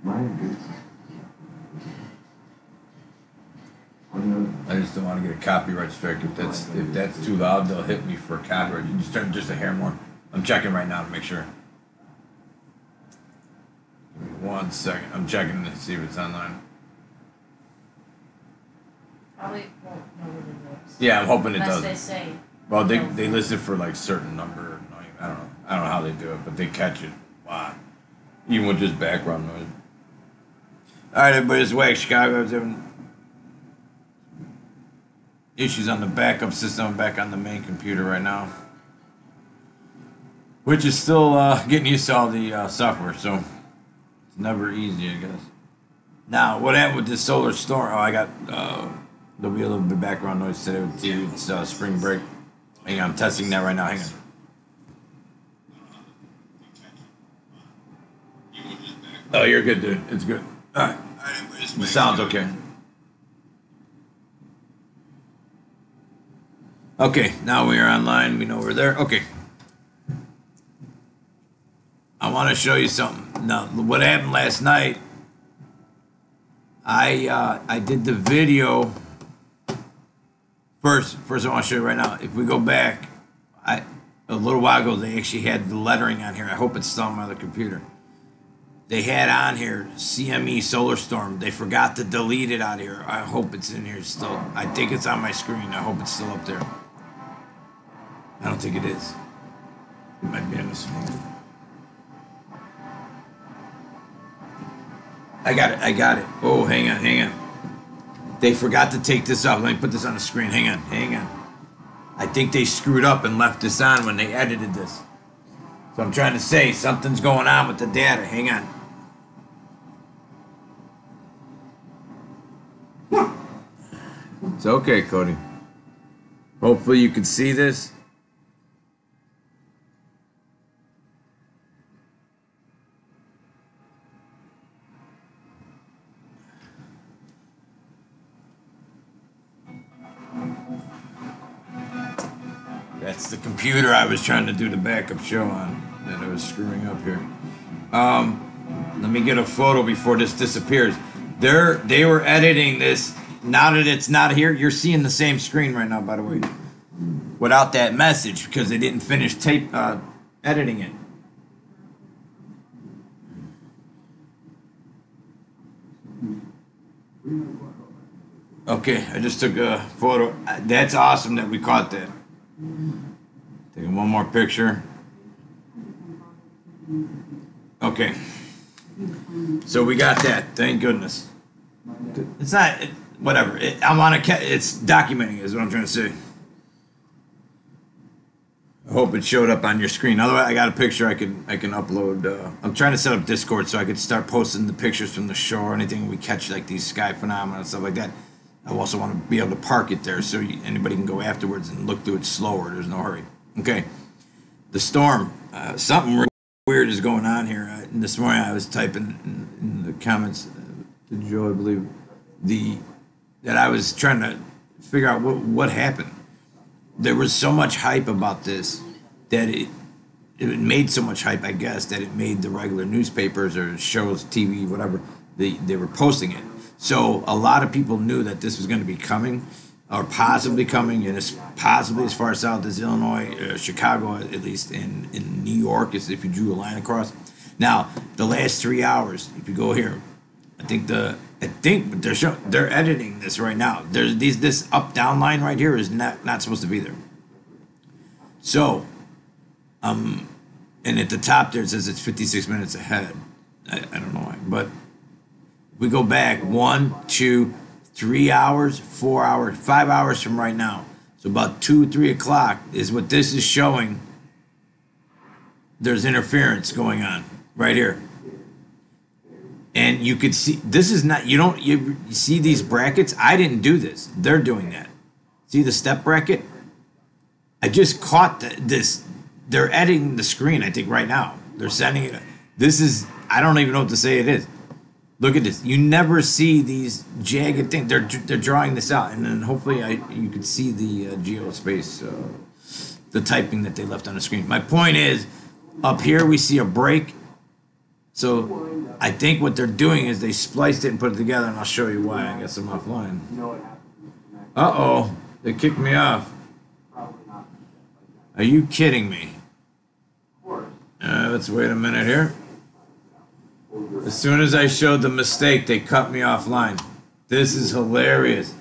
I just don't want to get a copyright strike. If that's too loud, they'll hit me for a copyright. You just turn just a hair more. I'm checking right now to make sure. Give me 1 second. I'm checking to see if it's online. Probably won't know what it is. Yeah, I'm hoping it does. Unless they say. Well, they list it for like certain number. I don't know. I don't know how they do it, but they catch it. Wow. Even with just background noise. All right, everybody. It's Wax Chicago. I was having issues on the backup system. I'm back on the main computer right now, which is still getting used to all the software. So it's never easy, I guess. Now, what happened with this solar storm? Oh, I got there'll be a little bit of background noise today with you. It's spring break. Hang on, I'm testing that right now. Hang on. Oh, you're good, dude. It's good. All right. The sound's okay. Okay, now we are online. We know we're there. Okay. I want to show you something. Now, what happened last night, I did the video. First I want to show you right now. If we go back, a little while ago, they actually had the lettering on here. I hope it's still on my other computer. They had on here CME Solar Storm. They forgot to delete it out here. I hope it's in here still. I think it's on my screen. I hope it's still up there. I don't think it is. It might be on this one. I got it. Oh, hang on. They forgot to take this off. Let me put this on the screen. Hang on. I think they screwed up and left this on when they edited this. So I'm trying to say something's going on with the data. Hang on. It's okay, Cody. Hopefully you can see this. That's the computer I was trying to do the backup show on that I was screwing up here. Let me get a photo before this disappears. They were editing this. Now that it's not here, you're seeing the same screen right now, by the way, without that message because they didn't finish editing it. Okay, I just took a photo. That's awesome that we caught that. Taking one more picture. Okay. So we got that. Thank goodness. It's not whatever. It's documenting is what I'm trying to say. I hope it showed up on your screen. Otherwise, I got a picture I can upload. I'm trying to set up Discord so I could start posting the pictures from the show or anything we catch, like these sky phenomena and stuff like that. I also want to be able to park it there so anybody can go afterwards and look through it slower. There's no hurry. Okay. The storm. Something really weird is going on here. This morning I was typing in the comments to Joe, I believe, that I was trying to figure out what happened. There was so much hype about this that it made so much hype, I guess, that it made the regular newspapers or shows, TV, whatever, they were posting it. So a lot of people knew that this was going to be coming, or possibly coming, and it's possibly as far south as Illinois, Chicago, at least, in New York, if you drew a line across. Now, the last 3 hours, if you go here, I think they're editing this right now. This up down line right here is not supposed to be there. So, and at the top there it says it's 56 minutes ahead. I don't know why, but we go back 1, 2, 3 hours, 4 hours, 5 hours from right now. So about 2, 3 o'clock is what this is showing. There's interference going on right here. And you could see, this is not, you see these brackets? I didn't do this. They're doing that. See the step bracket? I just caught this. They're editing the screen, I think, right now. They're sending it. This is, I don't even know what to say it is. Look at this. You never see these jagged things. They're drawing this out. And then hopefully you could see the geospace, the typing that they left on the screen. My point is, up here we see a break. So I think what they're doing is they spliced it and put it together, and I'll show you why. I guess I'm offline. Uh-oh, they kicked me off. Are you kidding me? Let's wait a minute here. As soon as I showed the mistake, they cut me offline. This is hilarious.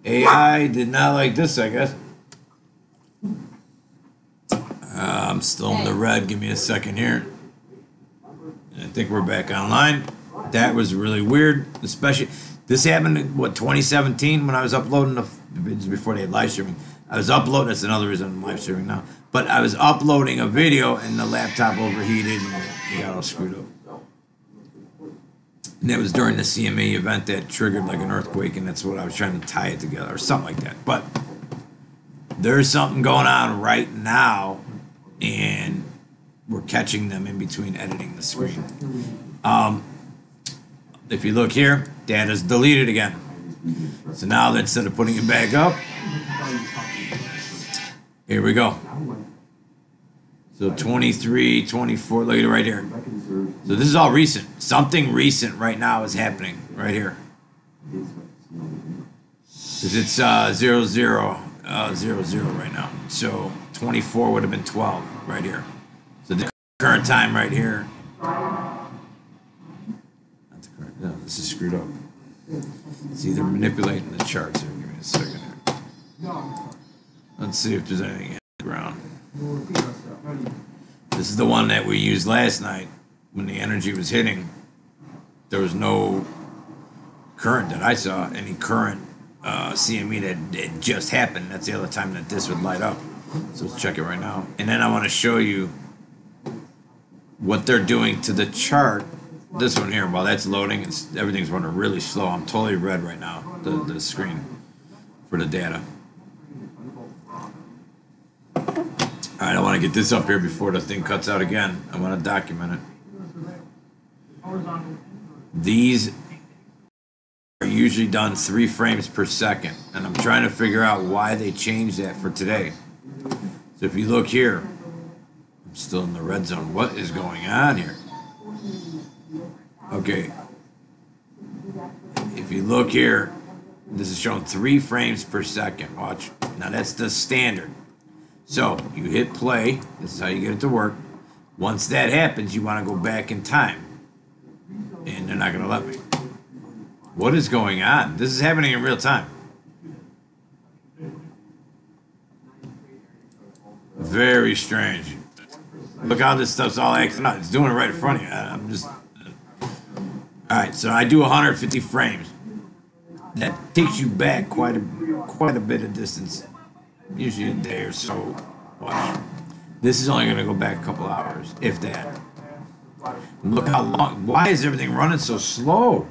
AI did not like this, I guess. I'm still in the red. Give me a second here. I think we're back online. That was really weird, especially this happened in 2017 when I was uploading the videos before they had live streaming. I was uploading. That's another reason I'm live streaming now. But I was uploading a video and the laptop overheated and it got all screwed up. And that was during the CME event that triggered like an earthquake, and that's what I was trying to tie it together or something like that. But there's something going on right now, and we're catching them in between editing the screen. If you look here, data's deleted again. So now instead of putting it back up, here we go. So 23, 24, look at it right here. So this is all recent. Something recent right now is happening right here. Because it's 0, 0, 0, 0 right now. So 24 would have been 12 right here. So the current time right here. Not the current, no, this is screwed up. It's either manipulating the charts here. Give me a second here. Let's see if there's anything in the ground. This is the one that we used last night when the energy was hitting. There was no current that I saw, any current CME that just happened. That's the other time that this would light up. So let's check it right now. And then I want to show you what they're doing to the chart. This one here, while that's loading, everything's running really slow. I'm totally red right now, the screen for the data. All right, I want to get this up here before the thing cuts out again. I want to document it. These are usually done 3 frames per second, and I'm trying to figure out why they changed that for today. So if you look here, I'm still in the red zone. What is going on here? Okay. If you look here, this is showing 3 frames per second. Watch. Now that's the standard. So you hit play. This is how you get it to work. Once that happens, you want to go back in time. And they're not going to let me. What is going on? This is happening in real time. Very strange. Look how this stuff's all acting out. It's doing it right in front of you. I'm just... Alright, so I do 150 frames. That takes you back quite a bit of distance. Usually a day or so. Watch. This is only going to go back a couple hours, if that. Look how long. Why is everything running so slow?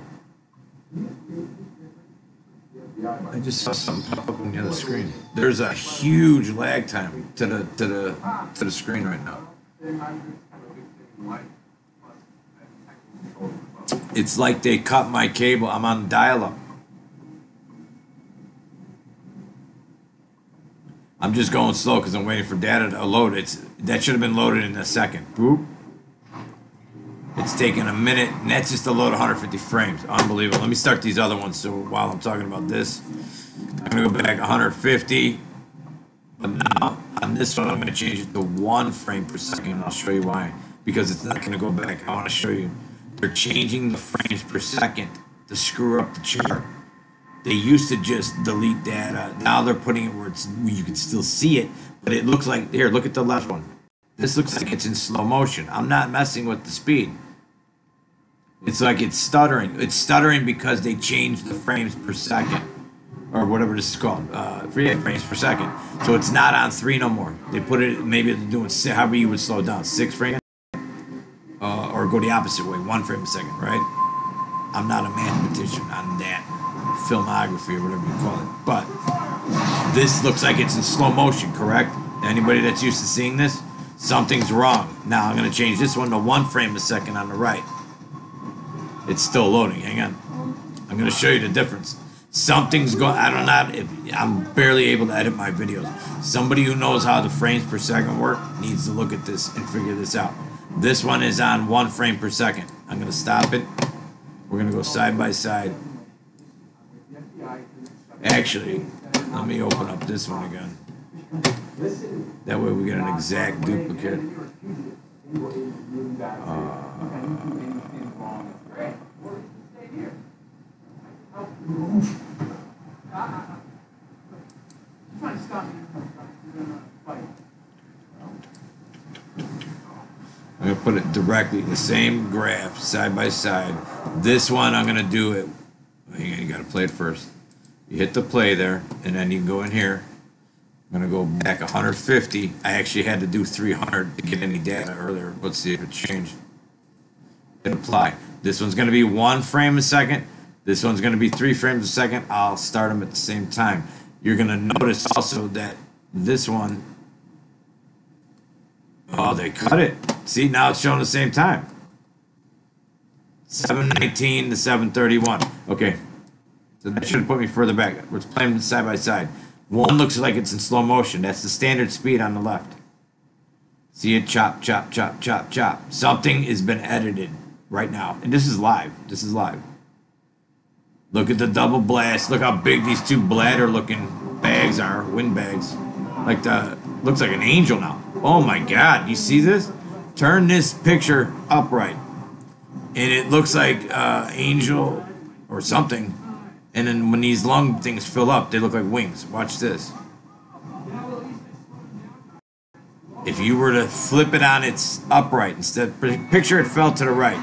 I just saw something pop up on the other screen. There's a huge lag time to the screen right now. It's like they cut my cable. I'm on dial-up. I'm just going slow because I'm waiting for data to load. That should have been loaded in a second. Boop. It's taking a minute, and that's just to load 150 frames. Unbelievable. Let me start these other ones. So while I'm talking about this, I'm going to go back 150. But now on this one, I'm going to change it to 1 frame per second. And I'll show you why. Because it's not going to go back. I want to show you. They're changing the frames per second to screw up the chart. They used to just delete data. Now they're putting it where you can still see it, but it looks like, here, look at the left one. This looks like it's in slow motion. I'm not messing with the speed. It's like it's stuttering. It's stuttering because they changed the frames per second, or whatever this is called, 3 frames per second. So it's not on 3 no more. They put it, maybe they're doing, however you would slow it down, 6 frames, or go the opposite way, 1 frame a second, right? I'm not a mathematician on that. Filmography or whatever you call it, but this looks like it's in slow motion, correct? Anybody that's used to seeing this, something's wrong. Now I'm going to change this one to 1 frame a second on the right. It's still loading. Hang on. I'm going to show you the difference. Something's going. I don't know. I'm barely able to edit my videos. Somebody who knows how the frames per second work needs to look at this and figure this out. This one is on 1 frame per second. I'm gonna stop it. We're gonna go side by side. Actually, let me open up this one again. That way we get an exact duplicate. I'm gonna put it directly, the same graph, side by side. This one, I'm gonna do it. You gotta play it first. You hit the play there, and then you can go in here. I'm gonna go back 150. I actually had to do 300 to get any data earlier. Let's see if it changed. Hit apply. This one's gonna be 1 frame a second. This one's gonna be 3 frames a second. I'll start them at the same time. You're gonna notice also that this one, oh, they cut it. See, now it's showing the same time. 7:19 to 7:31. Okay, so that should have put me further back. We're playing side by side. One looks like it's in slow motion. That's the standard speed on the left. See it chop, chop, chop, chop, chop. Something has been edited right now. And this is live. This is live. Look at the double blast. Look how big these two bladder looking bags are. Wind bags. Like looks like an angel now. Oh my God. You see this? Turn this picture upright. And it looks like angel or something. And then when these lung things fill up, they look like wings. Watch this. If you were to flip it on its upright, instead, picture it fell to the right.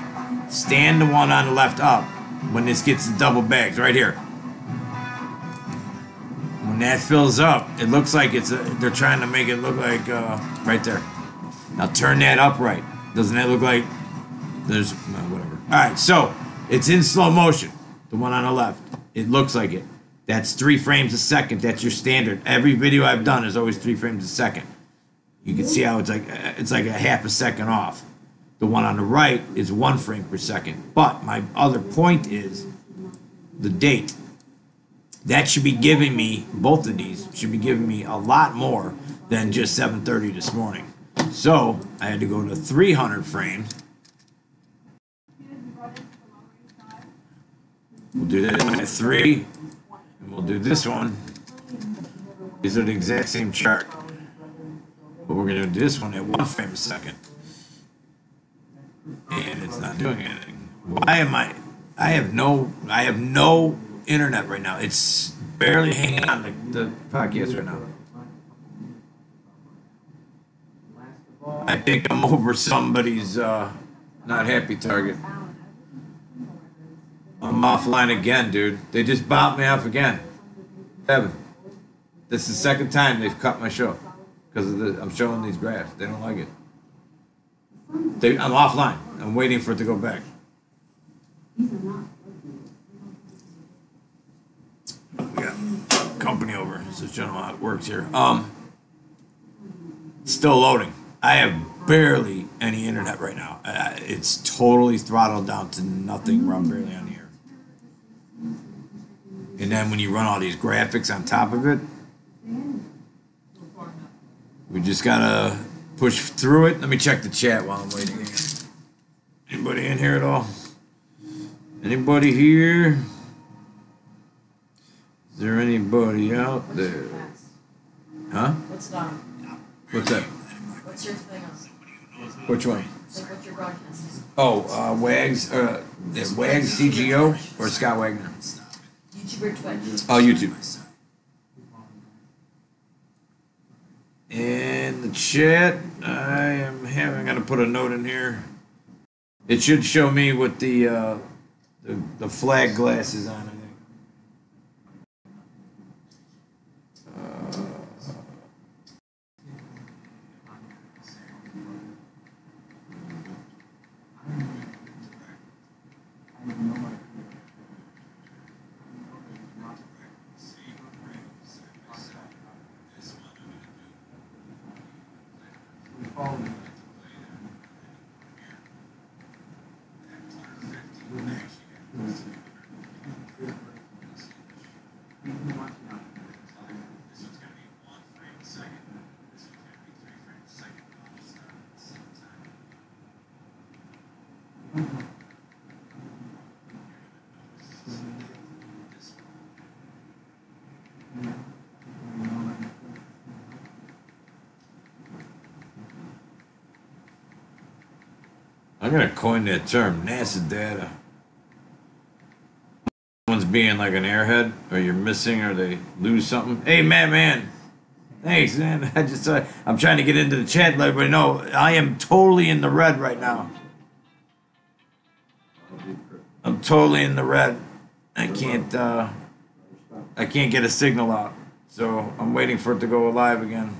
Stand the one on the left up when this gets the double bags, right here. When that fills up, it looks like they're trying to make it look like right there. Now turn that upright. Doesn't that look like there's, whatever. All right, so it's in slow motion, the one on the left. It looks like it. That's 3 frames a second. That's your standard. Every video I've done is always 3 frames a second. You can see how it's like a half a second off. The one on the right is 1 frame per second. But my other point is the date. That should be giving me, both of these should be giving me a lot more than just 7:30 this morning. So I had to go to 300 frames. We'll do that at 3, and we'll do this one. These are the exact same chart. But we're going to do this one at 1 frame a second. And it's not doing anything. Why am I have no internet right now. It's barely hanging on the podcast right now. I think I'm over somebody's not happy target. I'm offline again, dude. They just bopped me off again. Evan, this is the second time they've cut my show because I'm showing these graphs. They don't like it. I'm offline. I'm waiting for it to go back. We got company over. So showing them how it works here. It's still loading. I have barely any internet right now. It's totally throttled down to nothing where I'm barely on the air. And then when you run all these graphics on top of it, we just gotta push through it. Let me check the chat while I'm waiting. Anybody in here at all? Anybody here? Is there anybody out there? Huh? What's that? What's that? What's your thing on? Which one? Like what's your broadcasting? Oh, Wags, Wags CGO or Scott Wagner? YouTube or Twitch? Oh, YouTube. In the chat, I'm gonna put a note in here. It should show me with the flag glasses on, I think. gonna coin that term, NASA data. Someone's being like an airhead, or you're missing, or they lose something. Hey, man. Thanks, man. I'm trying to get into the chat, let everybody know I am totally in the red right now. I'm totally in the red. I can't get a signal out, so I'm waiting for it to go live again.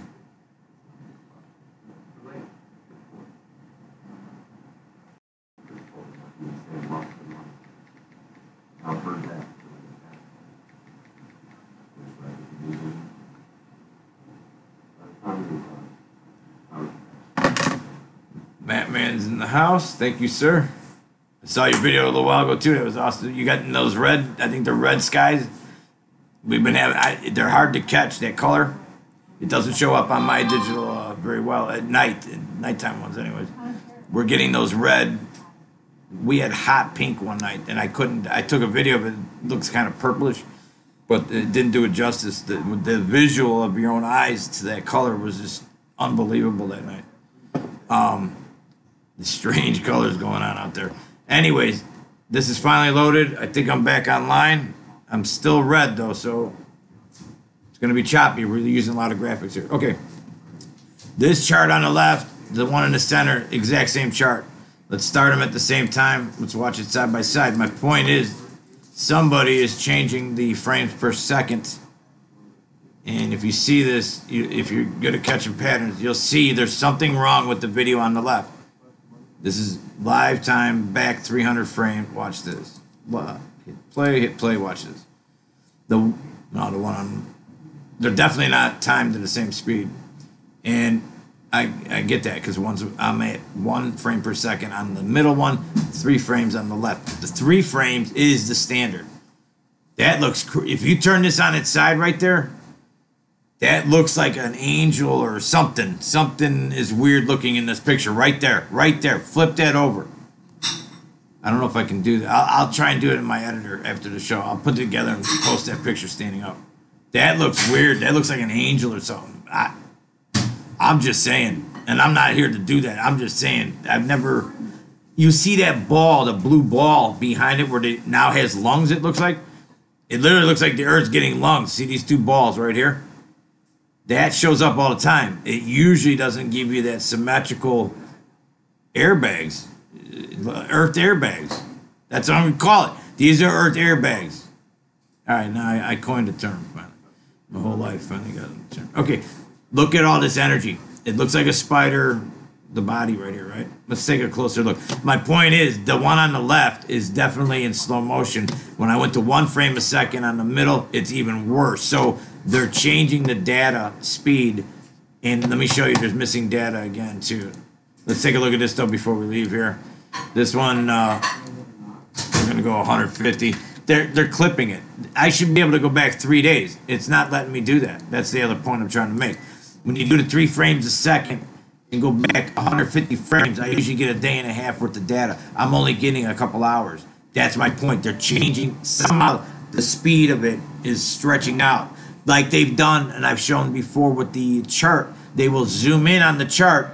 Batman's in the house. Thank you, sir. I saw your video a little while ago too. That was awesome. You got in those red, I think the red skies. We've been having. They're hard to catch. That color. It doesn't show up on my digital very well at night. Nighttime ones, anyways. We're getting those red. We had hot pink one night, and I couldn't. I took a video of it. It looks kind of purplish, but it didn't do it justice. The visual of your own eyes to that color was just unbelievable that night. The strange colors going on out there. Anyways, this is finally loaded. I think I'm back online. I'm still red though, so it's going to be choppy. We're using a lot of graphics here. Okay. This chart on the left, the one in the center, exact same chart. Let's start them at the same time. Let's watch it side by side. My point is, somebody is changing the frames per second. And if you see this, if you're good at catching patterns, you'll see there's something wrong with the video on the left. This is live time, back 300 frames. Watch this. Hit play, watch this. The one on, they're definitely not timed at the same speed. And I get that because I'm at 1 frame per second on the middle one, 3 frames on the left. The 3 frames is the standard. That looks, if you turn this on its side right there, that looks like an angel or something. Something is weird looking in this picture right there. Flip that over. I don't know if I can do that. I'll try and do it in my editor after the show. I'll put it together and post that picture standing up. That looks weird. That looks like an angel or something. I'm just saying. And I'm not here to do that. I'm just saying. You see that ball, the blue ball behind it where it now has lungs, it looks like? It literally looks like the Earth's getting lungs. See these 2 balls right here? That shows up all the time. It usually doesn't give you that symmetrical airbags, Earth airbags. That's what I'm going to call it. These are Earth airbags. All right, now I coined a term finally. My whole life finally got a term. Okay, look at all this energy. It looks like a spider, the body right here, right? Let's take a closer look. My point is, the one on the left is definitely in slow motion. When I went to 1 frame a second on the middle, it's even worse. So they're changing the data speed. And let me show you, there's missing data again, too. Let's take a look at this, though, before we leave here. This one, we're going to go 150. They're clipping it. I should be able to go back 3 days. It's not letting me do that. That's the other point I'm trying to make. When you do the 3 frames a second and go back 150 frames, I usually get a day and a half worth of data. I'm only getting a couple hours. That's my point. They're changing. Somehow the speed of it is stretching out. Like they've done, and I've shown before with the chart, they will zoom in on the chart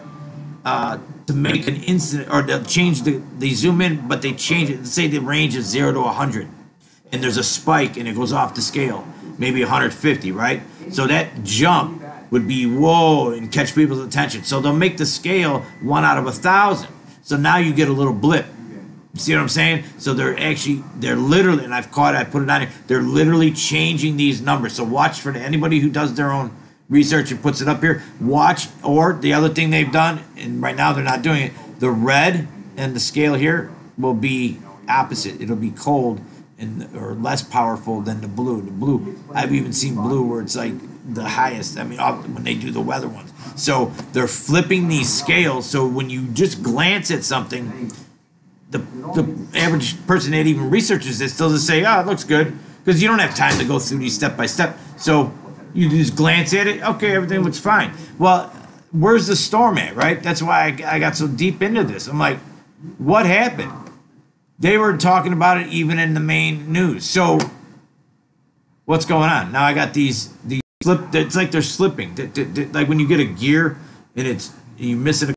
to make an instant, or they'll change they zoom in, but they change it. Let's say the range is 0 to 100, and there's a spike, and it goes off the scale, maybe 150, right? So that jump would be whoa and catch people's attention. So they'll make the scale 1 out of 1,000. So now you get a little blip. You see what I'm saying? So they're literally, and I put it on here, they're literally changing these numbers. So watch for anybody who does their own research and puts it up here. Watch, or the other thing they've done, and right now they're not doing it, the red and the scale here will be opposite. It'll be cold or less powerful than the blue. The blue, I've even seen blue where it's like the highest. I mean, when they do the weather ones. So they're flipping these scales. So when you just glance at something, the average person that even researches this doesn't say, oh, it looks good, because you don't have time to go through these step by step. So you just glance at it, okay, everything looks fine. Well, where's the storm at, right? That's why I got so deep into this. I'm like, what happened? They were talking about it even in the main news. So what's going on? Now I got these slip. It's like they're slipping. Like when you get a gear and you miss a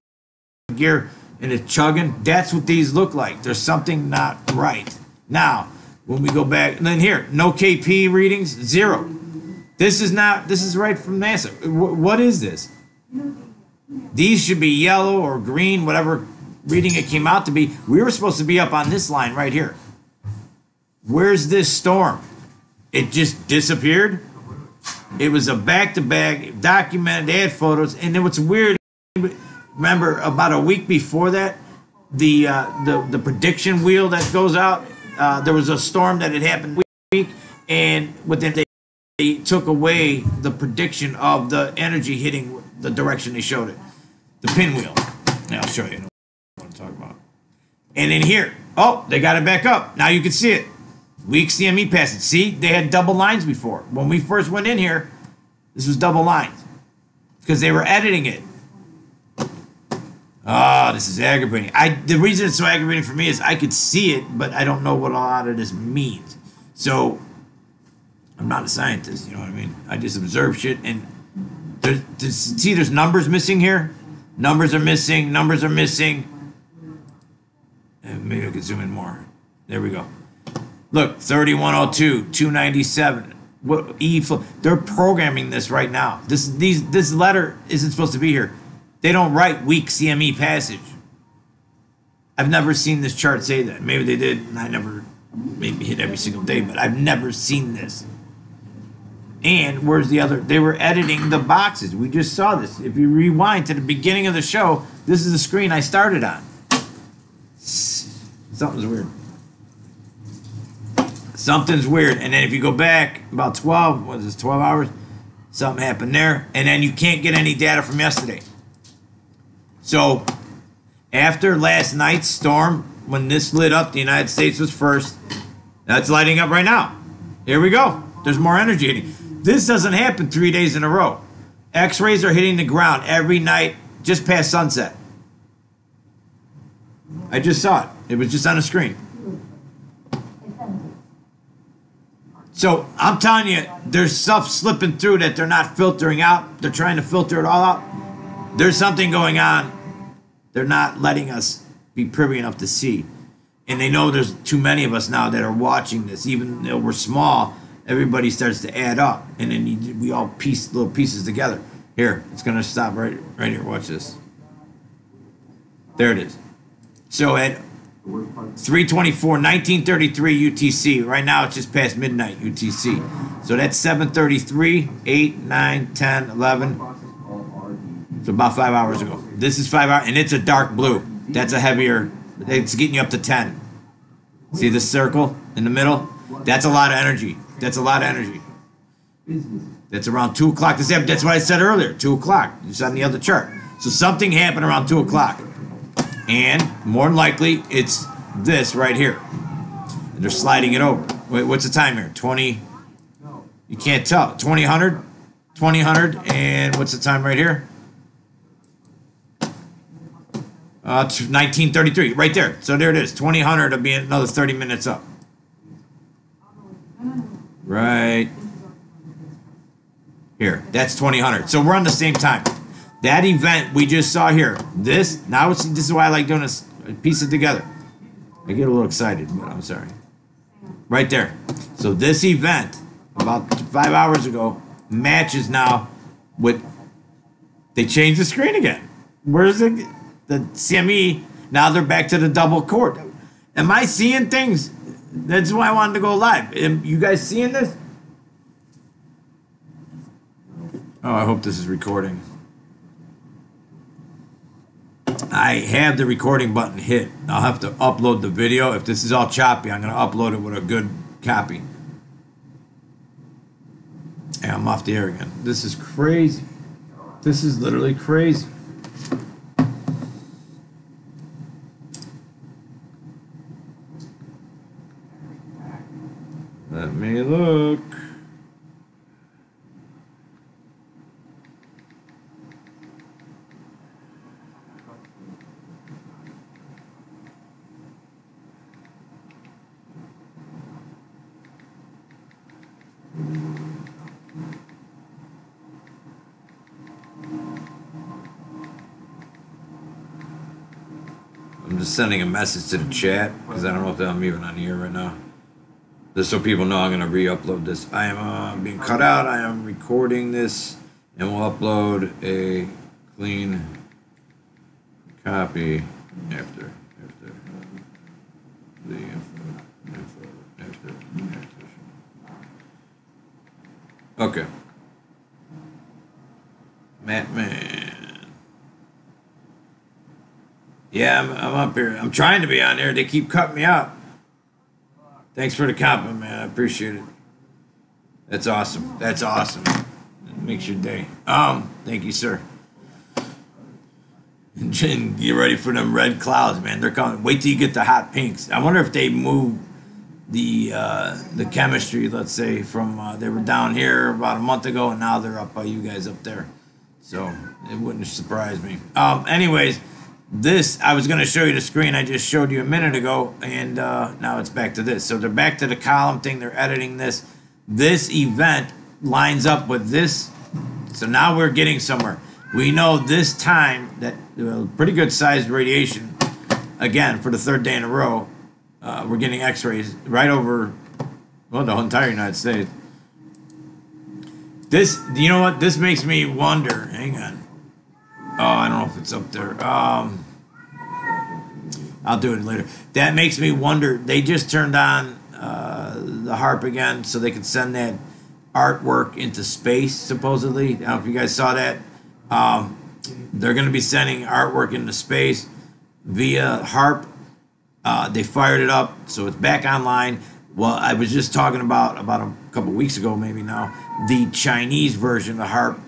gear, and it's chugging. That's what these look like. There's something not right. Now, when we go back, and then here, no KP readings, 0. This is right from NASA. What is this? These should be yellow or green, whatever reading it came out to be. We were supposed to be up on this line right here. Where's this storm? It just disappeared. It was a back-to-back, documented, they had photos, and then what's weird, remember about a week before that, the prediction wheel that goes out, there was a storm that had happened week, and within they took away the prediction of the energy hitting the direction they showed it. The pinwheel. Now I'll show you what I'm talking about. And in here, oh, they got it back up. Now you can see it. Weak CME passage. See, they had double lines before. When we first went in here, this was double lines because they were editing it. Oh, this is aggravating. The reason it's so aggravating for me is I could see it, but I don't know what a lot of this means. So I'm not a scientist, you know what I mean? I just observe shit, and there's numbers missing here. Numbers are missing. Numbers are missing. And maybe I could zoom in more. There we go. Look, 3102, 297. What they're programming this right now. This letter isn't supposed to be here. They don't write weak CME passage. I've never seen this chart say that. Maybe they did, and I never maybe hit every single day, but I've never seen this. And where's the other? They were editing the boxes. We just saw this. If you rewind to the beginning of the show, this is the screen I started on. Something's weird. Something's weird. And then if you go back about 12 hours, something happened there. And then you can't get any data from yesterday. So after last night's storm, when this lit up, the United States was first. That's lighting up right now. Here we go. There's more energy hitting. This doesn't happen 3 days in a row. X-rays are hitting the ground every night just past sunset. I just saw it. It was just on the screen. So I'm telling you, there's stuff slipping through that they're not filtering out. They're trying to filter it all out. There's something going on. They're not letting us be privy enough to see. And they know there's too many of us now that are watching this. Even though we're small, everybody starts to add up. And then we all piece little pieces together. Here, it's going to stop right here. Watch this. There it is. So at 3:24, 1933 UTC. Right now it's just past midnight UTC. So that's 7:33, 8, 9, 10, 11. So about 5 hours ago. This is 5 hours, and it's a dark blue. That's a heavier, it's getting you up to 10. See this circle in the middle? That's a lot of energy. That's a lot of energy. That's around 2 o'clock. That's what I said earlier, 2 o'clock. It's on the other chart. So something happened around 2 o'clock. And more than likely, it's this right here. And they're sliding it over. Wait, what's the time here? 20, you can't tell. 2000, 2000, and what's the time right here? 1933, right there. So there it is. 2000 will be another 30 minutes up. Right here. That's 2000. So we're on the same time. That event we just saw here. This is why I like doing this. Piece it together. I get a little excited, but I'm sorry. Right there. So this event about 5 hours ago matches now with. They changed the screen again. Where's it? The CME, now they're back to the double court. Am I seeing things? That's why I wanted to go live. You guys seeing this? Oh, I hope this is recording. I have the recording button hit. I'll have to upload the video. If this is all choppy, I'm going to upload it with a good copy. And I'm off the air again. This is crazy. This is literally crazy. Let me look. just sending a message to the chat because I don't know if I'm even on here right now. Just so people know I'm going to re-upload this. I am being cut out. I am recording this, and we'll upload a clean copy after the info. Okay. Man. Yeah, I'm up here. I'm trying to be on there. They keep cutting me out. Thanks for the compliment, man. I appreciate it. That's awesome. That's awesome. It makes your day. Thank you, sir. And get ready for them red clouds, man. They're coming. Wait till you get the hot pinks. I wonder if they move the chemistry, let's say, from they were down here about a month ago, and now they're up by you guys up there. So it wouldn't surprise me. Anyways, this, I was going to show you the screen I just showed you a minute ago, and now it's back to this. So they're back to the column thing. They're editing this. This event lines up with this. So now we're getting somewhere. We know this time that pretty good sized radiation, again, for the third day in a row, we're getting x-rays right over, well, the whole entire United States. This, you know what? This makes me wonder. Hang on. Oh, I don't know if it's up there. I'll do it later. That makes me wonder. They just turned on the HARP again so they could send that artwork into space, supposedly. I don't know if you guys saw that. They're going to be sending artwork into space via HARP. They fired it up, so it's back online. Well, I was just talking about a couple weeks ago, maybe now, the Chinese version of HARP.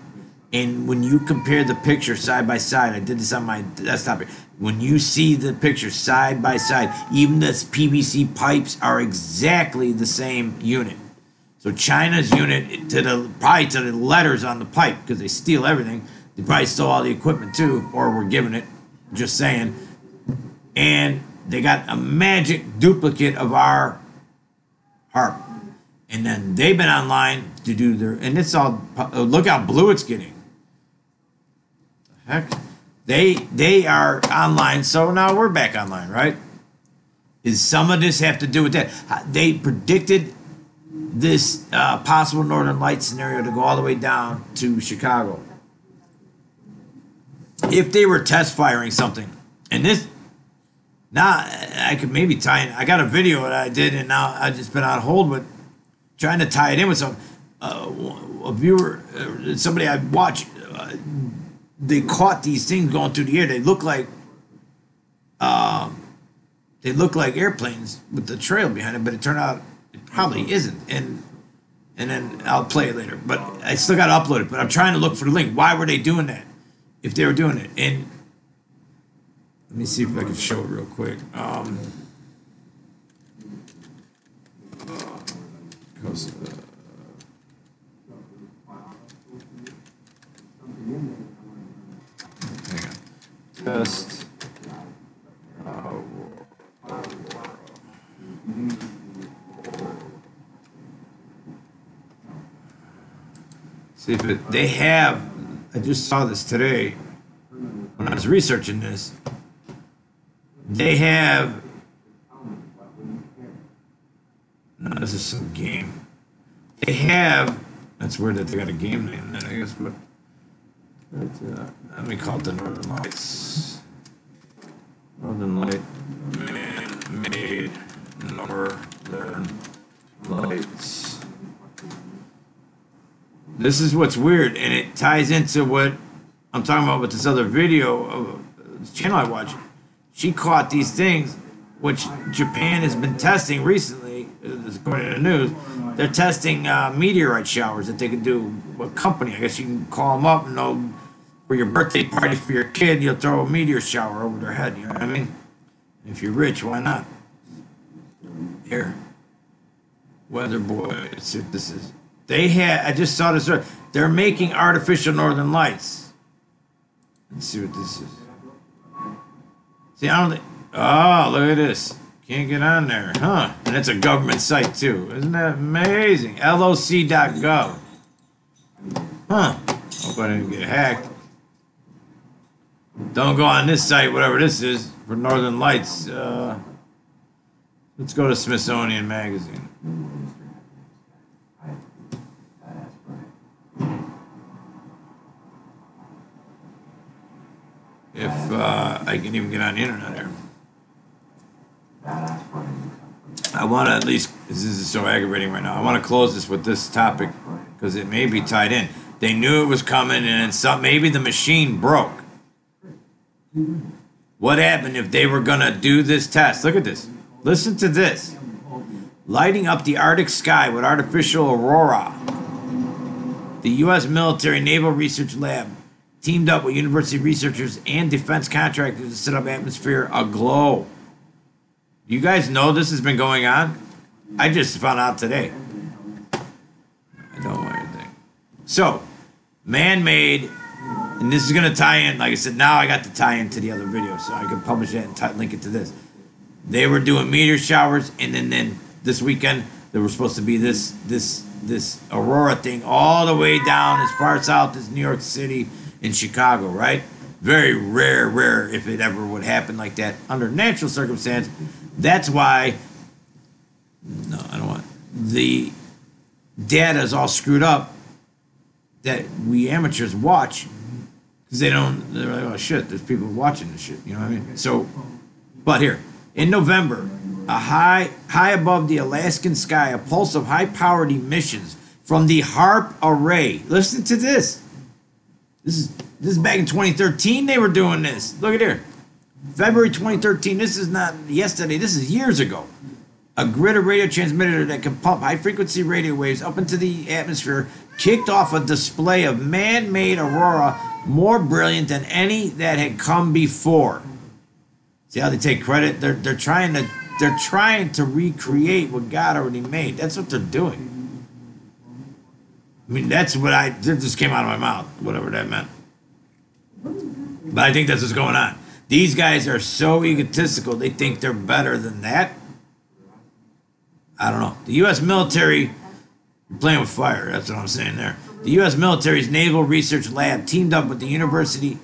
And when you compare the picture side by side, I did this on my desktop. When you see the picture side by side, even the PVC pipes are exactly the same unit. So China's unit, probably to the letters on the pipe, because they steal everything. They probably stole all the equipment too, or were given it. Just saying. And they got a magic duplicate of our HARP. And then they've been online to do their, and it's all, look how blue it's getting. The heck? They are online, so now we're back online, right? Is some of this have to do with that? They predicted this possible Northern Lights scenario to go all the way down to Chicago. If they were test firing something, and this, now I could maybe tie in. I got a video that I did, and now I've just been on hold with trying to tie it in with some a viewer, somebody I watch. They caught these things going through the air. They look like airplanes with the trail behind it, but it turned out it probably isn't. And then I'll play it later. But I still got to upload it. But I'm trying to look for the link. Why were they doing that? If they were doing it, and let me see if I can show it real quick. Hang on. Test. See if they have. I just saw this today when I was researching this. They have. No, this is some game. They have. That's weird that they got a game name then, I guess, but. Let me call it the Northern Lights. Northern Light. Man-made Northern Lights. This is what's weird, and it ties into what I'm talking about with this other video of this channel I watch. She caught these things, which Japan has been testing recently, according to the news. They're testing meteorite showers that they can do. What company? I guess you can call them up and know for your birthday party for your kid, you'll throw a meteor shower over their head. You know what I mean? If you're rich, why not? Here, Weather Boy. Let's see what this is. They had, I just saw this, they're making artificial northern lights. Let's see what this is. See, I don't think, oh, look at this. Can't get on there, huh? And it's a government site too. Isn't that amazing? LOC.gov. Huh. Hope I didn't get hacked. Don't go on this site, whatever this is. for Northern Lights. Let's go to Smithsonian Magazine. If I can even get on the internet here. I want to at least, this is so aggravating right now, I want to close this with this topic because it may be tied in. They knew it was coming and maybe the machine broke. What happened if they were going to do this test? Look at this. Listen to this. Lighting up the Arctic sky with artificial aurora. The U.S. Military Naval Research Lab teamed up with university researchers and defense contractors to set up atmosphere aglow. You guys know this has been going on? I just found out today. I don't want anything. So, man-made, and this is going to tie in, like I said, now I got to tie into the other video, so I can publish that and link it to this. They were doing meteor showers, and then this weekend, there was supposed to be this aurora thing all the way down as far south as New York City and Chicago, right? Very rare if it ever would happen like that under natural circumstance. That's why, no, I don't want, the data is all screwed up that we amateurs watch because they're like, oh shit, there's people watching this shit, you know what I mean? So, but here, in November, a high above the Alaskan sky, a pulse of high-powered emissions from the HARP array. Listen to this. This is back in 2013 they were doing this. Look at here. February 2013. This is not yesterday. This is years ago. A grid of radio transmitter that can pump high-frequency radio waves up into the atmosphere kicked off a display of man-made aurora more brilliant than any that had come before. See how they take credit? They're trying to recreate what God already made. That's what they're doing. I mean, that's what that just came out of my mouth, whatever that meant. But I think that's what's going on. These guys are so egotistical, they think they're better than that. I don't know. The U.S. military, you're playing with fire, that's what I'm saying there. The U.S. military's Naval Research Lab teamed up with the university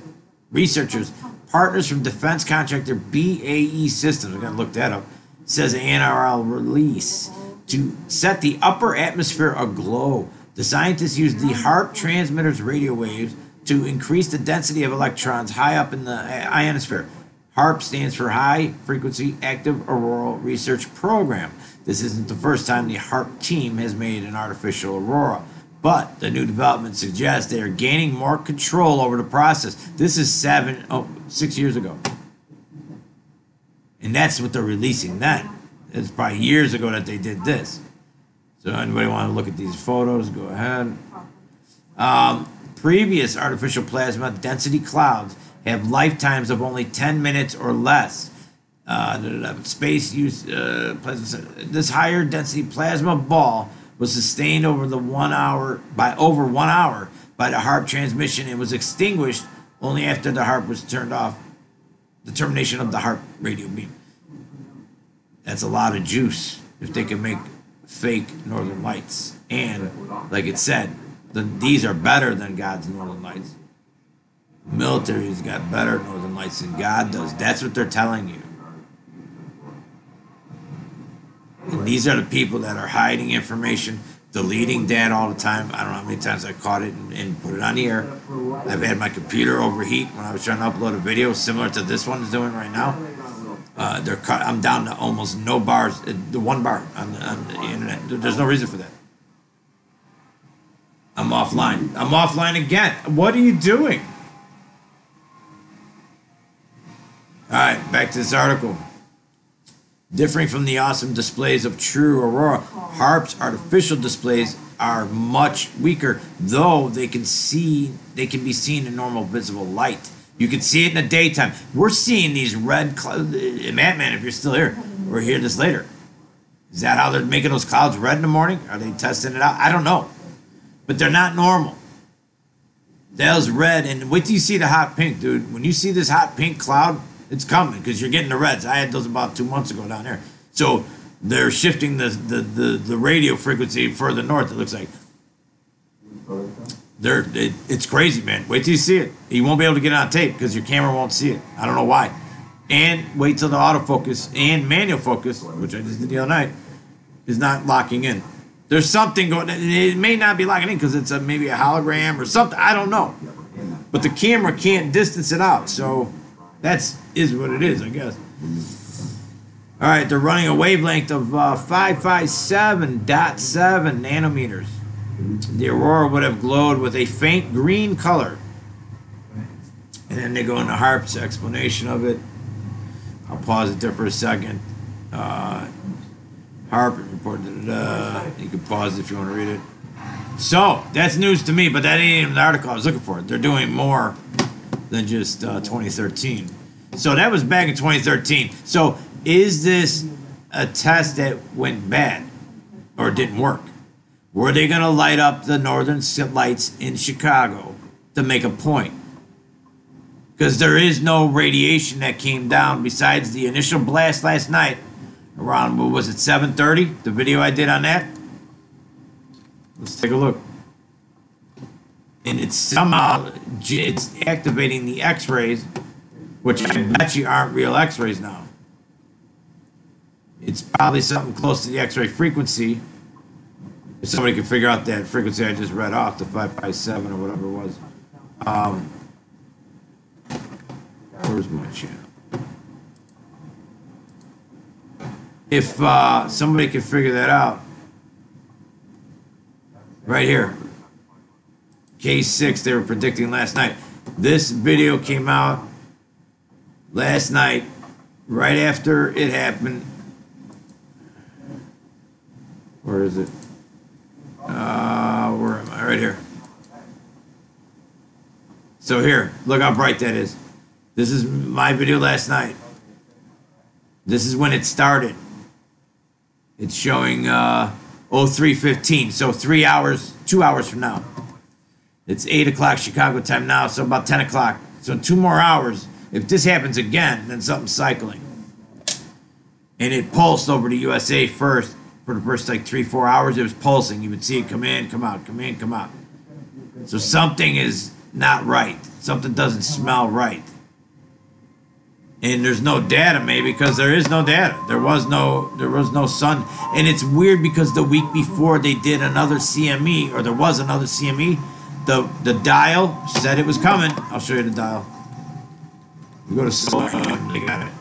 researchers, partners from defense contractor BAE Systems, I gotta look that up, says an NRL release, to set the upper atmosphere aglow. The scientists used the HARP transmitter's radio waves to increase the density of electrons high up in the ionosphere. HARP stands for High Frequency Active Auroral Research Program. This isn't the first time the HARP team has made an artificial aurora, but the new development suggests they are gaining more control over the process. This is 6 years ago. And that's what they're releasing then. It's probably years ago that they did this. So anybody want to look at these photos, go ahead. Previous artificial plasma density clouds have lifetimes of only 10 minutes or less. Space use plasma. This higher density plasma ball was sustained over over 1 hour by the HARP transmission and was extinguished only after the HARP was turned off. The termination of the HARP radio beam. That's a lot of juice if they can make fake northern lights. And like it said, these are better than God's northern lights. The military's got better northern lights than God does. That's what they're telling you. And these are the people that are hiding information, deleting data all the time. I don't know how many times I caught it and put it on the air. I've had my computer overheat when I was trying to upload a video similar to this one is doing right now. I'm down to almost no bars, the 1 bar on the internet. There's no reason for that. I'm offline. I'm offline again. What are you doing? All right, back to this article. Differing from the awesome displays of true aurora, HARP's artificial displays are much weaker, though they can be seen in normal visible light. You can see it in the daytime. We're seeing these red clouds. Matt, if you're still here, we'll hear this later. Is that how they're making those clouds red in the morning? Are they testing it out? I don't know. But they're not normal. Those red, and wait till you see the hot pink, dude. When you see this hot pink cloud, it's coming because you're getting the reds. I had those about 2 months ago down there. So they're shifting the radio frequency further north, it looks like. It's crazy, man. Wait till you see it. You won't be able to get it on tape because your camera won't see it. I don't know why. And wait till the autofocus and manual focus, which I just did the other night, is not locking in. There's something going. It may not be locking in because it's maybe a hologram or something. I don't know. But the camera can't distance it out, so is what it is, I guess. All right, they're running a wavelength of 557.7 nanometers. The aurora would have glowed with a faint green color. And then they go into Harp's explanation of it. I'll pause it there for a second. Harp reported. You can pause if you want to read it. So that's news to me, but that ain't even the article I was looking for. They're doing more than just 2013. So that was back in 2013. So is this a test that went bad or didn't work? Were they going to light up the northern lights in Chicago to make a point? Because there is no radiation that came down besides the initial blast last night around, what was it, 7:30? The video I did on that? Let's take a look. And it's somehow, it's activating the X-rays, which I bet you aren't real X-rays now. It's probably something close to the X-ray frequency. If somebody can figure out that frequency I just read off, the 557 or whatever it was. Where's my channel? If somebody can figure that out, right here, K6 they were predicting last night. This video came out last night, right after it happened. Where is it? Where am I? Right here. So here, look how bright that is. This is my video last night. This is when it started. It's showing 03:15, so 3 hours, 2 hours from now. It's 8 o'clock Chicago time now, so about 10 o'clock. So 2 more hours. If this happens again, then something's cycling. And it pulsed over to USA first. For the first like 3-4 hours, it was pulsing. You would see it come in, come out, come in, come out. So something is not right. Something doesn't smell right. And there's no data, maybe, because there is no data. There was no sun. And it's weird because the week before they did another CME, or there was another CME, the dial said it was coming. I'll show you the dial. You go to solar, they got it.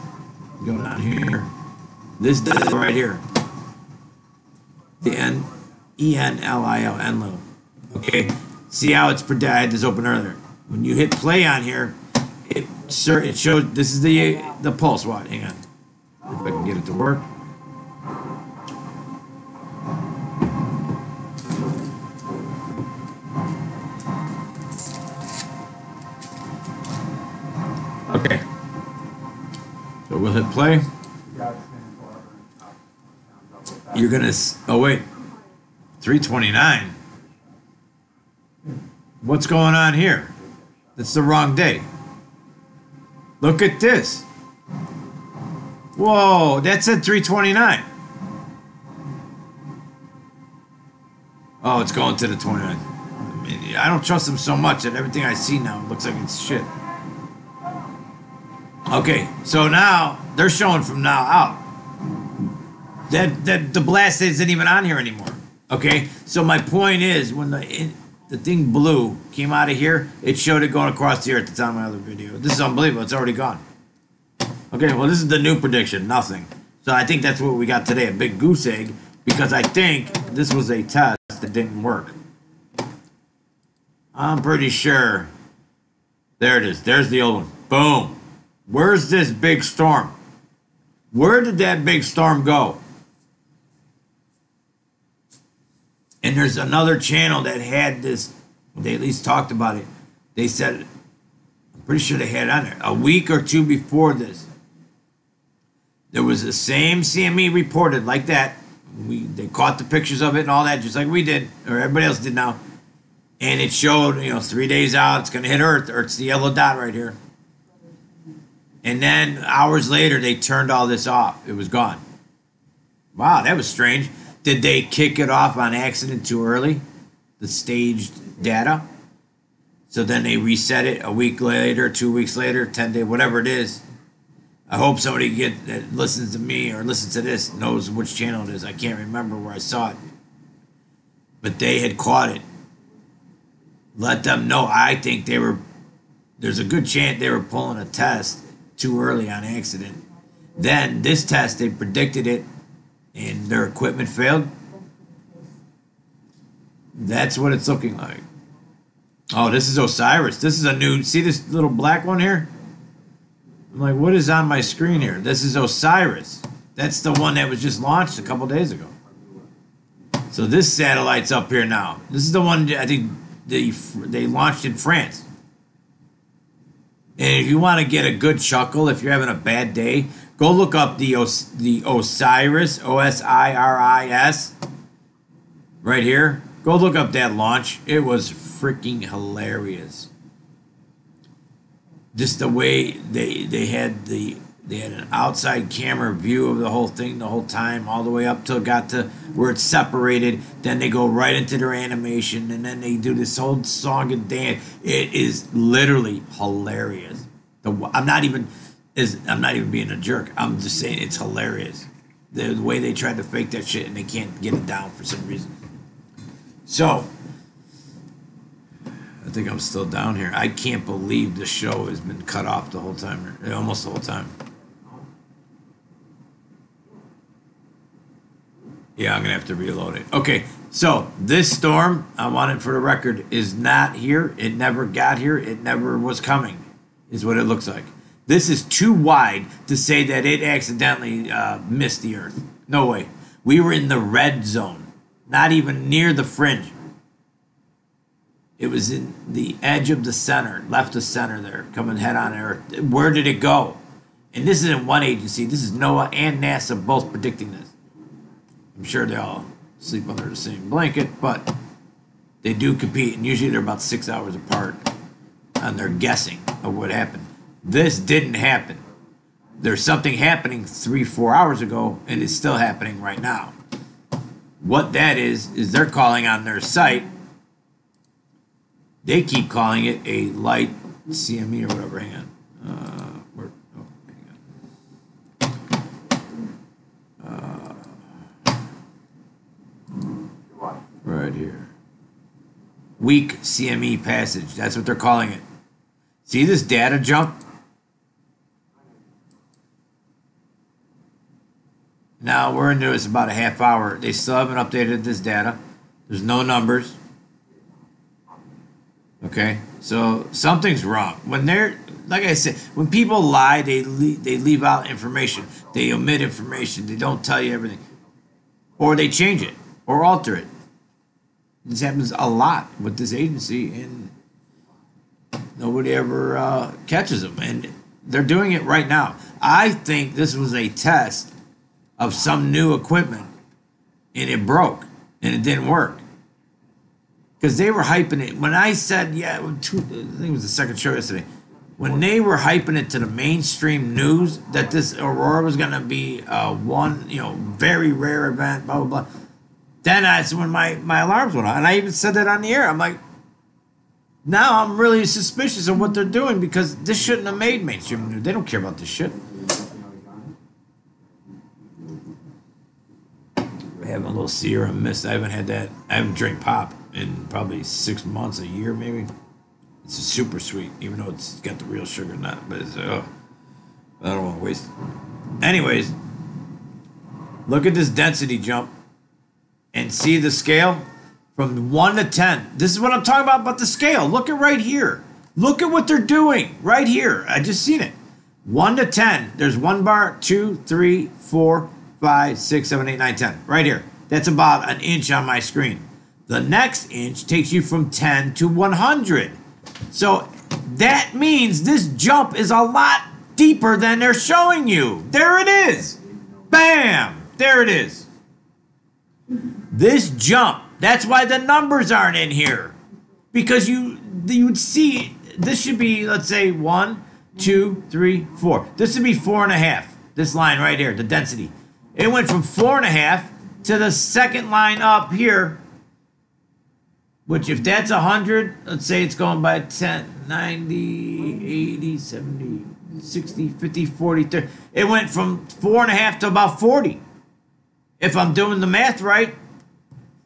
You go down here. This dial right here. The ENLIL, Enlil. Okay, see how it's predicted? I had this open earlier. When you hit play on here, it shows this is the pulse. What? Hang on, if I can get it to work. Okay, so we'll hit play. You're gonna, oh wait, 329. What's going on here? That's the wrong day. Look at this. Whoa, that said 329. Oh, it's going to the 29th. I mean, I don't trust them so much that everything I see now looks like it's shit. Okay, so now they're showing from now out. That the blast isn't even on here anymore. Okay, so my point is, when the thing blue came out of here, it showed it going across the earth. It's on my other video. This is unbelievable. It's already gone. Okay, well, this is the new prediction. Nothing. So I think that's what we got today, a big goose egg, because I think this was a test that didn't work. I'm pretty sure. There it is. There's the old one. Boom. Where's this big storm? Where did that big storm go? And there's another channel that had this, they at least talked about it. They said, I'm pretty sure they had it on there, a week or two before this. There was the same CME reported like that. They caught the pictures of it and all that, just like we did, or everybody else did now. And it showed, 3 days out, it's going to hit Earth, or it's the yellow dot right here. And then hours later, they turned all this off. It was gone. Wow, that was strange. Did they kick it off on accident too early? The staged data? So then they reset it a week later, 2 weeks later, 10 days, whatever it is. I hope somebody that listens to me or listens to this knows which channel it is. I can't remember where I saw it. But they had caught it. Let them know. I think there's a good chance they were pulling a test too early on accident. Then this test, they predicted it and their equipment failed. That's what it's looking like. Oh, this is Osiris. This is a new, see this little black one here? I'm like, what is on my screen here? This is Osiris. That's the one that was just launched a couple days ago. So this satellite's up here now. This is the one I think they launched in France. And if you want to get a good chuckle, if you're having a bad day, go look up the Osiris, Osiris, right here. Go look up that launch. It was freaking hilarious. Just the way they had an outside camera view of the whole thing the whole time, all the way up till it got to where it's separated. Then they go right into their animation, and then they do this whole song and dance. It is literally hilarious. I'm not even being a jerk. I'm just saying it's hilarious. The way they tried to fake that shit and they can't get it down for some reason. So I think I'm still down here. I can't believe the show has been cut off the whole time, almost the whole time. Yeah, I'm going to have to reload it. Okay, so this storm, I want it for the record, is not here. It never got here. It never was coming, is what it looks like. This is too wide to say that it accidentally missed the Earth. No way. We were in the red zone, not even near the fringe. It was in the edge of the center, left of center there, coming head on Earth. Where did it go? And this isn't one agency. This is NOAA and NASA both predicting this. I'm sure they all sleep under the same blanket, but they do compete, and usually they're about 6 hours apart on their guessing of what happened. This didn't happen. There's something happening 3-4 hours ago, and it's still happening right now. What that is they're calling on their site. They keep calling it a light CME or whatever. Hang on. Right here. Weak CME passage. That's what they're calling it. See this data jump? Now we're into it's about a half hour. They still haven't updated this data. There's no numbers. Okay, so something's wrong. When they're, like I said, when people lie, they leave out information. They omit information. They don't tell you everything. Or they change it or alter it. This happens a lot with this agency, and nobody ever catches them. And they're doing it right now. I think this was a test of some new equipment, and it broke, and it didn't work. Because they were hyping it. When I said, I think it was the second show yesterday, when they were hyping it to the mainstream news that this Aurora was going to be one, very rare event, blah, blah, blah. Then that's when my alarms went on. And I even said that on the air. I'm like, now I'm really suspicious of what they're doing because this shouldn't have made mainstream news. They don't care about this shit. We're having a little Sierra Mist. I haven't had that. I haven't drank pop in probably 6 months, a year maybe. It's super sweet, even though it's got the real sugar in it. But it's, I don't want to waste it. Anyways, look at this density jump and see the scale from 1 to 10. This is what I'm talking about the scale. Look at right here. Look at what they're doing right here. I just seen it. 1 to 10. There's 1 bar, 2, 3, 4, 5, 6, 7, 8, 9, 10. Right here. That's about an inch on my screen. The next inch takes you from 10 to 100. So that means this jump is a lot deeper than they're showing you. There it is. Bam. There it is. This jump. That's why the numbers aren't in here. Because you would see, this should be, let's say, 1, 2, 3, 4. This would be 4.5. This line right here, the density. It went from 4.5 to the second line up here, which if that's 100, let's say it's going by 10, 90, 80, 70, 60, 50, 40, 30. It went from 4.5 to about 40. If I'm doing the math right,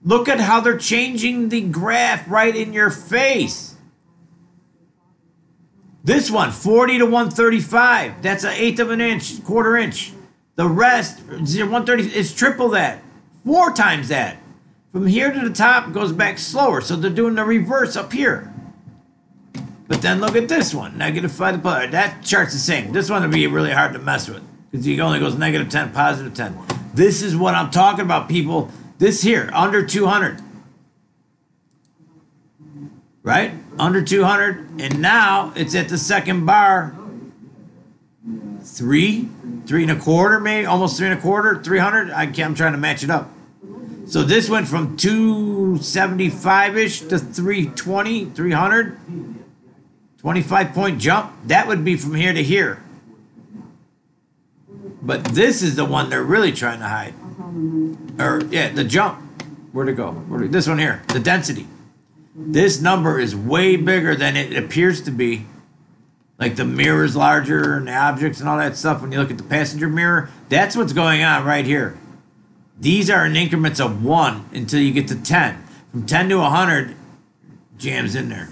look at how they're changing the graph right in your face. This one, 40 to 135. That's 1/8 of an inch, 1/4 inch. The rest, 130, is triple that, 4 times that. From here to the top, it goes back slower. So they're doing the reverse up here. But then look at this one, -5 to +. That chart's the same. This one would be really hard to mess with because it only goes -10, +10. This is what I'm talking about, people. This here, under 200. Right? Under 200. And now it's at the second bar. 3.25 maybe, almost 3.25, 300. I'm trying to match it up. So this went from 275-ish to 320, 300. 25-point jump. That would be from here to here. But this is the one they're really trying to hide. Or, yeah, the jump. Where'd it go? This one here, the density. This number is way bigger than it appears to be. Like the mirror's larger and the objects and all that stuff. When you look at the passenger mirror, that's what's going on right here. These are in increments of 1 until you get to 10. From 10 to 100, jams in there.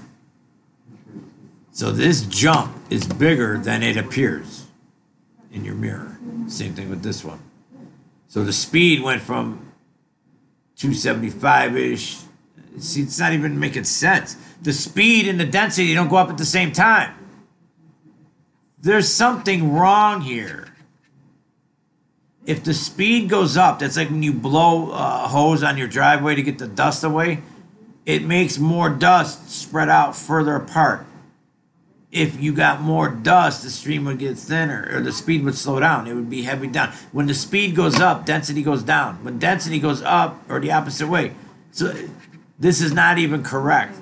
So this jump is bigger than it appears in your mirror. Same thing with this one. So the speed went from 275-ish. See, it's not even making sense. The speed and the density don't go up at the same time. There's something wrong here. If the speed goes up, that's like when you blow a hose on your driveway to get the dust away. It makes more dust spread out further apart. If you got more dust, the stream would get thinner, or the speed would slow down. It would be heavy down. When the speed goes up, density goes down. When density goes up, or the opposite way. So this is not even correct.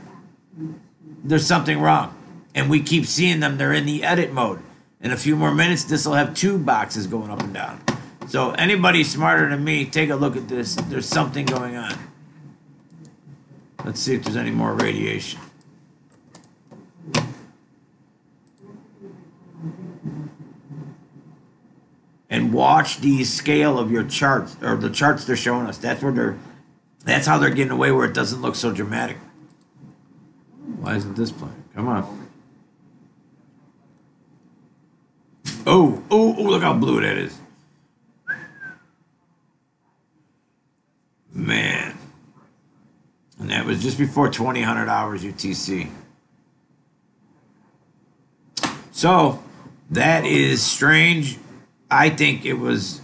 There's something wrong. And we keep seeing them. They're in the edit mode. In a few more minutes, this will have 2 boxes going up and down. So anybody smarter than me, take a look at this. There's something going on. Let's see if there's any more radiation. And watch the scale of your charts, or the charts they're showing us. That's how they're getting away where it doesn't look so dramatic. Why isn't this playing? Come on. Oh, look how blue that is. Man. And that was just before 2000 hours UTC. So, that is strange. I think it was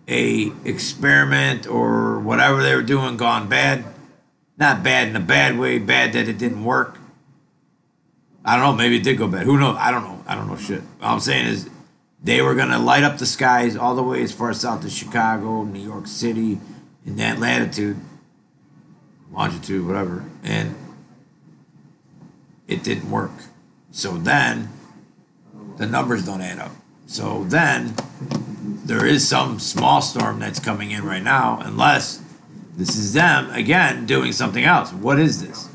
a experiment or whatever they were doing gone bad. Not bad in a bad way, bad that it didn't work. I don't know, maybe it did go bad. Who knows? I don't know shit. All I'm saying is they were going to light up the skies all the way as far south as Chicago, New York City, in that latitude, longitude, whatever. And it didn't work. So then the numbers don't add up. So then there is some small storm that's coming in right now, unless this is them, again, doing something else. What is this?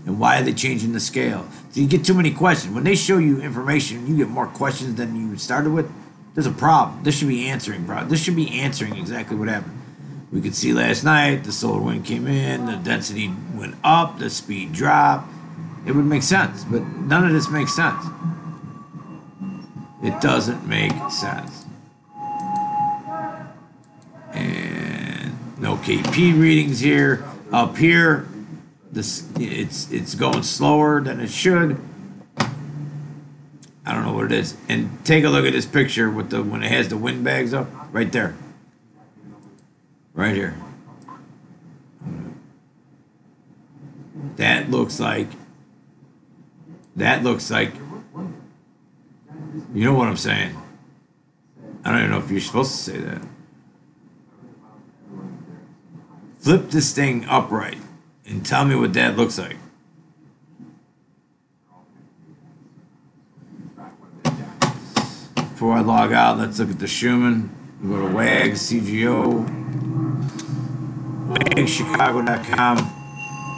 And why are they changing the scale? So you get too many questions. When they show you information, you get more questions than you started with. There's a problem. This should be answering, bro. This should be answering exactly what happened. We could see last night, the solar wind came in, the density went up, the speed dropped. It would make sense, but none of this makes sense. It doesn't make sense. And no KP readings here. Up here, it's going slower than it should. I don't know what it is. And take a look at this picture with when it has the wind bags up, right there. Right here. That looks like, you know what I'm saying? I don't even know if you're supposed to say that. Flip this thing upright and tell me what that looks like. Before I log out, let's look at the Schumann. We go to WAGS, CGO, WAGSchicago.com.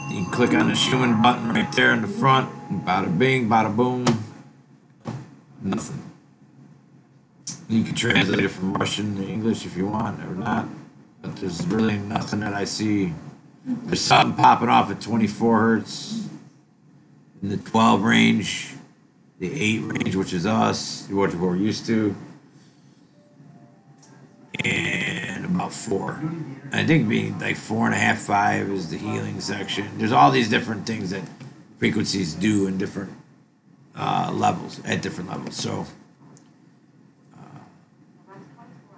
You can click on the Schumann button right there in the front. Bada bing, bada boom. Nothing. You can translate it from Russian to English if you want or not. But there's really nothing that I see. There's something popping off at 24 hertz, in the 12 range, the 8 range, which is us, what we're used to, and about 4. I think being like 4.5, 5 is the healing section. There's all these different things that frequencies do in different levels, at different levels. So,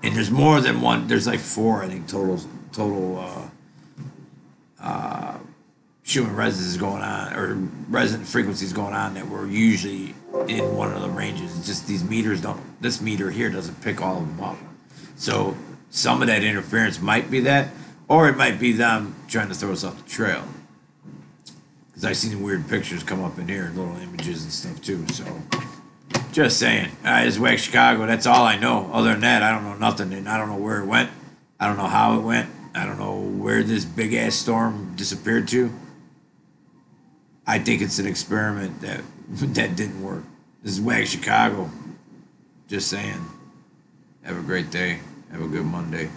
and there's more than one. There's like 4, I think, total Schumann resonances going on, or resonant frequencies going on that were usually in one of the ranges. It's just these meters don't. This meter here doesn't pick all of them up. So some of that interference might be that, or it might be them trying to throw us off the trail. Because I've seen weird pictures come up in here, little images and stuff too. So just saying. It's Whack Chicago. That's all I know. Other than that, I don't know nothing. And I don't know where it went. I don't know how it went. I don't know where this big ass storm disappeared to. I think it's an experiment that didn't work. This is Whack Chicago. Just saying. Have a great day. Have a good Monday.